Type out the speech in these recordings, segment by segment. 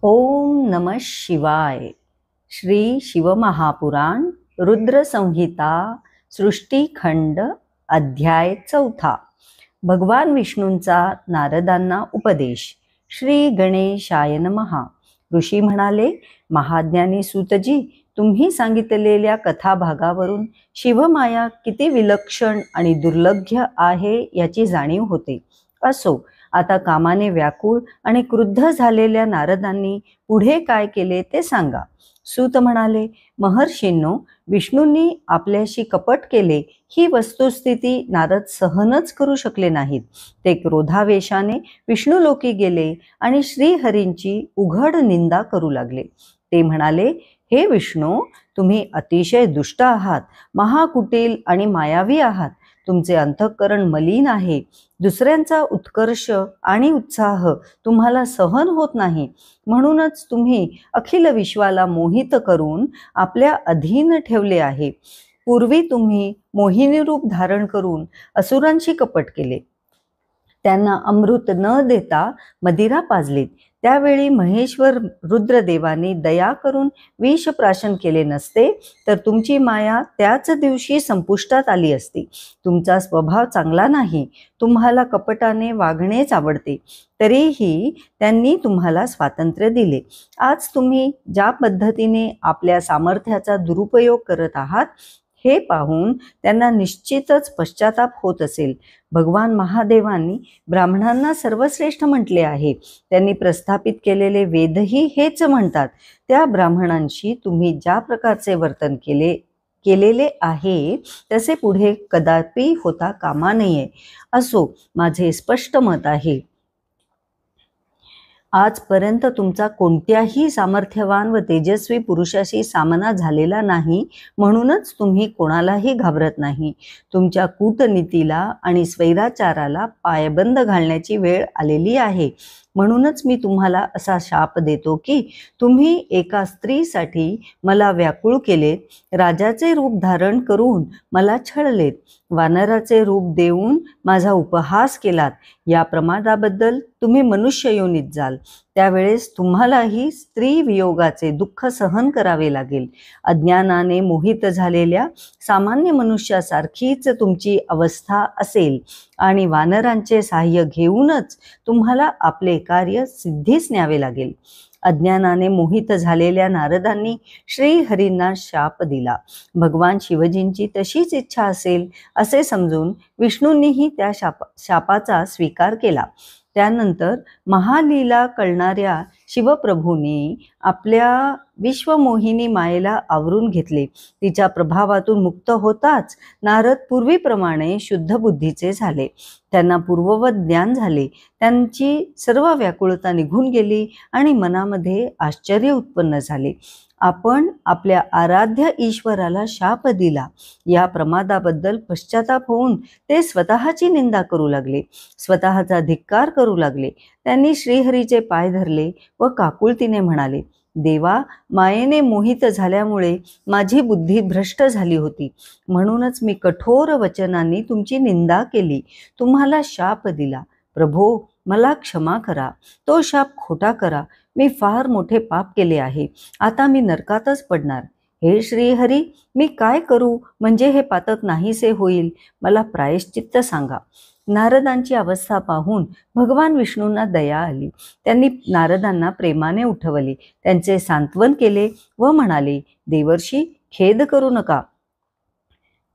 ओम नमः शिवाय. श्री शिवमहापुराण रुद्र संहिता सृष्टीखंड अध्याय 4. भगवान विष्णूंचा नारदांना उपदेश. श्री गणेशाय नमः. ऋषी म्हणाले, महाज्ञानी सूतजी, तुम्ही सांगितलेल्या कथाभागावरून शिवमाया किती विलक्षण आणि दुर्लभ्य आहे याची जाणीव होते. असो, आता कामाने व्याकुळ आणि क्रुद्ध झालेल्या नारदांनी पुढे काय केले ते सांगा. सूत म्हणाले, महर्षींनो, विष्णूंनी आपल्याशी कपट केले ही वस्तुस्थिती नारद सहनच करू शकले नाहीत. ते क्रोधावेशाने विष्णुलोकी गेले आणि श्रीहरींची उघड निंदा करू लागले. ते म्हणाले, हे विष्णू, तुम्ही अतिशय दुष्ट आहात, महाकुटिल आणि मायावी आहात. तुमचे अंतःकरण मलिन आहे. दुसऱ्यांचा उत्कर्ष आणि उत्साह तुम्हाला सहन होत नाही. म्हणूनच तुम्ही अखिल विश्वाला मोहित करून आपल्या अधीन ठेवले आहे. पूर्वी तुम्ही मोहिनी रूप धारण करून असुरांशी कपट केले. त्यांना अमृत न देता मदिरा पाजलीत. त्यावेळी महेश्वर रुद्रदेवाने दया करून विष प्राशन केले नसते तर तुमची माया त्याच दिवशी संपुष्टात आली असती. तुमचा स्वभाव चांगला नाही. तुम्हाला कपटाने वागणेच आवडते. तरीही त्यांनी तुम्हाला स्वातंत्र्य दिले. आज तुम्ही ज्या पद्धतीने आपल्या सामर्थ्याचा दुरुपयोग करत आहात हे पाहून त्यांना निश्चितच पश्चाताप होत असेल. भगवान महादेवांनी ब्राह्मणांना सर्वश्रेष्ठ म्हटले आहे. त्यांनी प्रस्थापित केलेले वेदही हेच म्हणतात. त्या ब्राह्मणांशी तुम्ही ज्या प्रकारचे वर्तन केलेले आहे तसे पुढे कदापि होता कामा नये. असो, माझे स्पष्ट मत आहे. आजपर्यंत तुमचा कोणत्याही सामर्थ्यवान व तेजस्वी पुरुषाशी सामना झालेला नाही, म्हणूनच तुम्ही कोणालाही घाबरत नाही. तुमच्या कूटनीतीला आणि स्वैराचाराला पायबंद घालण्याची वेळ आलेली आहे. म्हणूनच मी तुम्हाला असा शाप देतो की तुम्ही एका स्त्रीसाठी मला व्याकुळ केलेत, राजाचे रूप धारण करून मला छळलेत, वानराचे रूप देऊन माझा उपहास केलात. या प्रमादाबद्दल तुम्ही मनुष्य योनीत जाल. त्यावेळेस तुम्हालाही स्त्री वियोगाचे दुःख सहन करावे लागेल. अज्ञानाने मोहित झालेल्या सामान्य मनुष्यासारखीच तुमची अवस्था असेल आणि वानरांचे सहाय्य घेऊनच तुम्हाला आपले कार्य सिद्धीस न्यावे लागेल. अज्ञानाने मोहित झालेल्या नारदांनी श्रीहरींना शाप दिला. भगवान शिवजींची तशीच इच्छा असेल असे समजून विष्णूंनीही त्या शापाचा स्वीकार केला. त्यानंतर महालीला कळणाऱ्या शिवप्रभूंनी आपल्या विश्वमोहिनी मायेला आवरून घेतले. तिच्या प्रभावातून मुक्त होताच नारद पूर्वीप्रमाणे शुद्ध बुद्धीचे झाले. त्यांना पूर्ववत ज्ञान झाले. त्यांची सर्व व्याकुळता निघून गेली आणि मनामध्ये आश्चर्य उत्पन्न झाले. आपण आपल्या आराध्य ईश्वराला शाप दिला या प्रमादाबद्दल पश्चाताप होऊन ते स्वतःची निंदा करू लागले, स्वतःचा धिक्कार करू लागले. त्यांनी श्रीहरीचे पाय धरले व काकुळतीने म्हणाले, देवा, मायेने मोहित झाल्यामुळे माझी बुद्धी भ्रष्ट झाली होती. म्हणूनच मी कठोर वचनांनी तुमची निंदा केली, तुम्हाला शाप दिला. प्रभो, मला क्षमा करा. तो शाप खोटा करा. मी फार मोठे पाप केले आहे. आता मी नरकातच पडणार. हे श्रीहरी, मी काय करू म्हणजे हे पातक नाहीसे होईल? मला प्रायश्चित्त सांगा. नारदांची अवस्था पाहून भगवान विष्णूंना दया आली. त्यांनी नारदांना प्रेमाने उठवले, त्यांचे सांत्वन केले व म्हणाले, देवर्षी, खेद करू नका.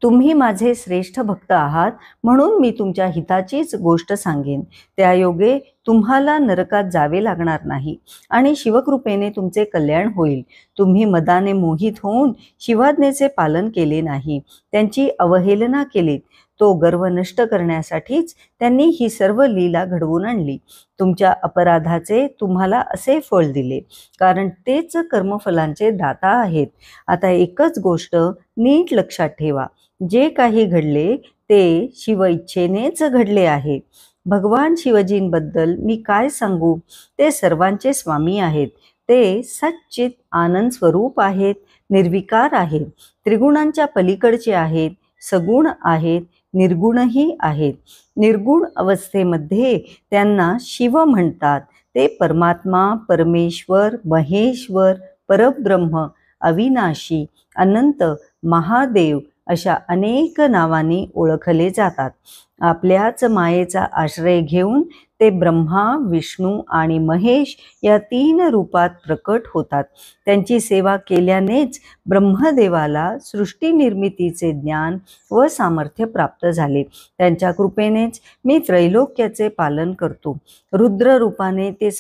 तुम्ही माझे श्रेष्ठ भक्त आहात, म्हणून मी तुमच्या हिताचीच गोष्ट सांगेन. त्यायोगे तुम्हाला नरकात जावे लागणार नाही आणि शिवकृपेने तुमचे कल्याण होईल. तुम्ही मदाने मोहित होऊन शिवाज्ञेचे पालन केले नाही, त्यांची अवहेलना केलीत. तो गर्व नष्ट करण्यासाठीच त्यांनी ही सर्व लीला घडवून आणली. तुमच्या अपराधाचे तुम्हाला असे फळ दिले, कारण तेच कर्मफलांचे दाता आहेत. आता एकच गोष्ट नीट लक्षात ठेवा, जे काही घडले ते शिव इच्छेनेच घडले आहे. भगवान शिवजींबद्दल मी काय सांगू? ते सर्वांचे स्वामी आहेत. ते सच्चित आनंद स्वरूप आहेत, निर्विकार आहेत, त्रिगुणांच्या पलीकडचे आहेत, सगुण आहेत, निर्गुणही आहेत. निर्गुण अवस्थेमध्ये त्यांना शिव म्हणतात. ते परमात्मा, परमेश्वर, महेश्वर, परब्रह्म, अविनाशी, अनंत, महादेव अशा अनेक नावांनी ओळखले जातात. आपल्याच मायेचा आश्रय घेऊन ते ब्रह्मा, विष्णू आणि महेश या 3 रूपात प्रकट होतात. त्यांची सेवा केल्यानेच ब्रह्मदेवाला सृष्टी निर्मितीचे ज्ञान व सामर्थ्य प्राप्त झाले. त्यांच्या कृपेनेच मी त्रैलोक्याचे पालन करतो. रुद्र रूपाने ते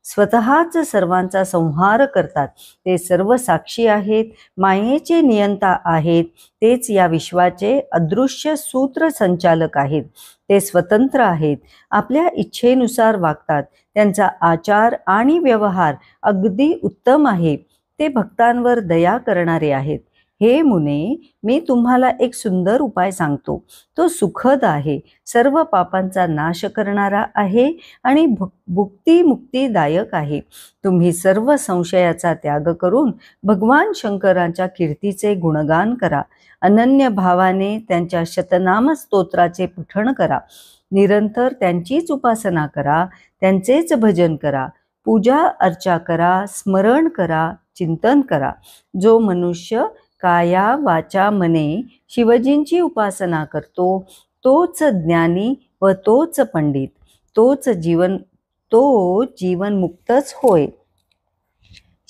स्वतःच सर्वांचा संहार करतात. ते सर्व साक्षी आहेत, मायेचे नियंता आहेत. तेच या विश्वाचे अदृश्य सूत्रसंचालक आहेत. ते स्वतंत्र आहेत, आपल्या इच्छेनुसार वागतात. त्यांचा आचार आणि व्यवहार अगदी उत्तम आहे. ते भक्तांवर दया करणारे आहेत. हे मुने, मी तुम्हाला एक सुंदर उपाय सांगतो. तो सुखद आहे, सर्व पापांचा नाश करणारा आहे आणि मुक्तिदायक आहे. तुम्ही सर्व संशयाचा त्याग करून भगवान शंकरांच्या कीर्तीचे गुणगान करा. अनन्य भावाने त्यांच्या शतनाम स्तोत्राचे पठण करा. निरंतर त्यांचीच उपासना करा, त्यांचेच भजन करा, पूजा अर्चा करा, स्मरण करा, चिंतन करा. जो मनुष्य काया वाचा मने शिवजींची उपासना करतो, तोच ज्ञानी व तोच पंडित, तो जीवन मुक्तच होय.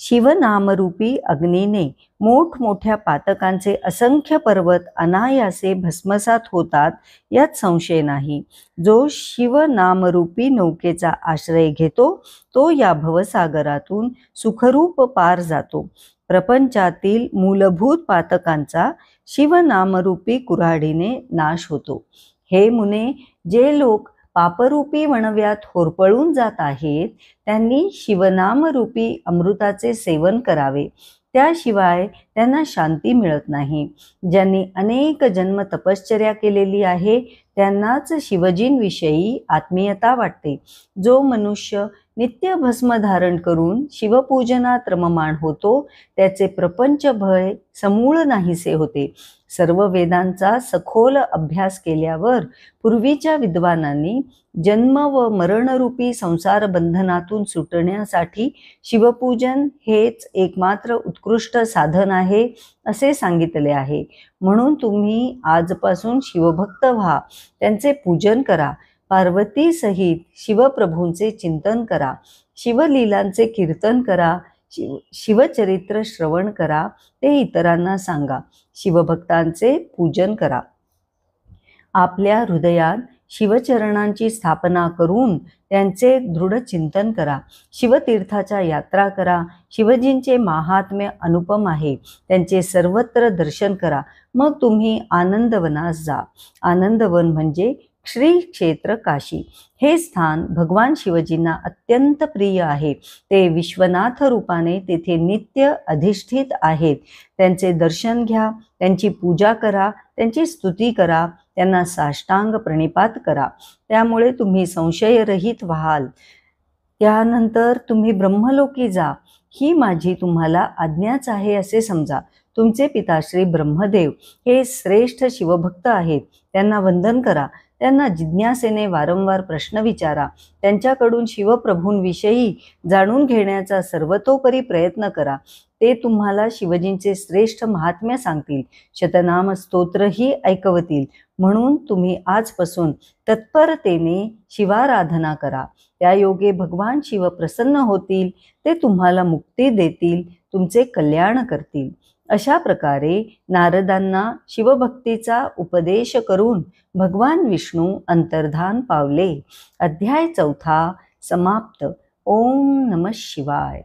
शिवनामरूपी अग्नीने मोठमोठ्या पातकांचे असंख्य पर्वत अनायासे भस्मसात होतात, यात संशय नाही. जो शिवनामरूपी नौकेचा आश्रय घेतो, तो या भवसागरातून सुखरूप पार जातो. प्रपंचातील मूलभूत पातकांचा शिवनामरूपी कुऱ्हाडीने नाश होतो. हे मुने, जे लोक पापरूपी वणव्यात होरपळून जात आहेत, त्यांनी शिवनामरूपी अमृताचे सेवन करावे. त्याशिवाय त्यांना शांती मिळत नाही. ज्यांनी अनेक जन्म तपश्चर्या केलेली आहे, त्यांनाच शिवजींविषयी आत्मीयता वाटते. जो मनुष्य नित्य भस्म धारण करून शिवपूजनात रममाण होतो, त्याचे प्रपंच भय समूळ नाहीसे होते. सर्व वेदांचा सखोल अभ्यास केल्यावर पूर्वीच्या विद्वानांनी जन्म व मरणरूपी संसार बंधनातून सुटण्यासाठी शिवपूजन हेच एकमात्र उत्कृष्ट साधन आहे असे सांगितले आहे. म्हणून तुम्ही आजपासून शिवभक्त व्हा, त्यांचे पूजन करा, पार्वती सहित शिवप्रभूंचे चिंतन करा, शिवलीलांचे कीर्तन करा, शिवचरित्र श्रवण करा, ते इतरांना सांगा, शिवभक्तांचे पूजन करा. आपल्या हृदयात शिवचरणांची स्थापना करून त्यांचे दृढ चिंतन करा. शिवतीर्थाच्या यात्रा करा. शिवजींचे महात्म्य अनुपम आहे, त्यांचे सर्वत्र दर्शन करा. मग तुम्ही आनंदवनास जा. आनंदवन म्हणजे श्री क्षेत्र काशी. हे स्थान भगवान शिवजींना अत्यंत प्रिय आहे. ते विश्वनाथ रूपाने तेथे नित्य अधिष्ठित आहेत. त्यांचे दर्शन घ्या, त्यांची पूजा करा, त्यांची स्तुती करा, त्यांना साष्टांग प्रणिपात करा. त्यामुळे तुम्ही संशयरहित व्हाल. त्यानंतर तुम्ही ब्रह्मलोकी जा. ही माझी तुम्हाला आज्ञाच आहे असे समजा. तुमचे पिता श्री ब्रह्मदेव हे श्रेष्ठ शिवभक्त आहेत. त्यांना वंदन करा. त्यांना जिज्ञासेने वारंवार प्रश्न विचारा. त्यांच्याकडून शिवप्रभूंविषयी जाणून घेण्याचा सर्वतोपरी प्रयत्न करा. ते तुम्हाला शिवजींचे श्रेष्ठ महात्म्य सांगतील, शतनाम स्तोत्रही ऐकवतील. म्हणून तुम्ही आजपासून तत्परतेने शिवाराधना करा. त्या योगे भगवान शिव प्रसन्न होतील. ते तुम्हाला मुक्ती देतील, तुमचे कल्याण करतील. अशा प्रकारे नारदांना शिवभक्तीचा उपदेश करून भगवान विष्णू अंतर्धान पावले. अध्याय 4 समाप्त. ओम नमः शिवाय.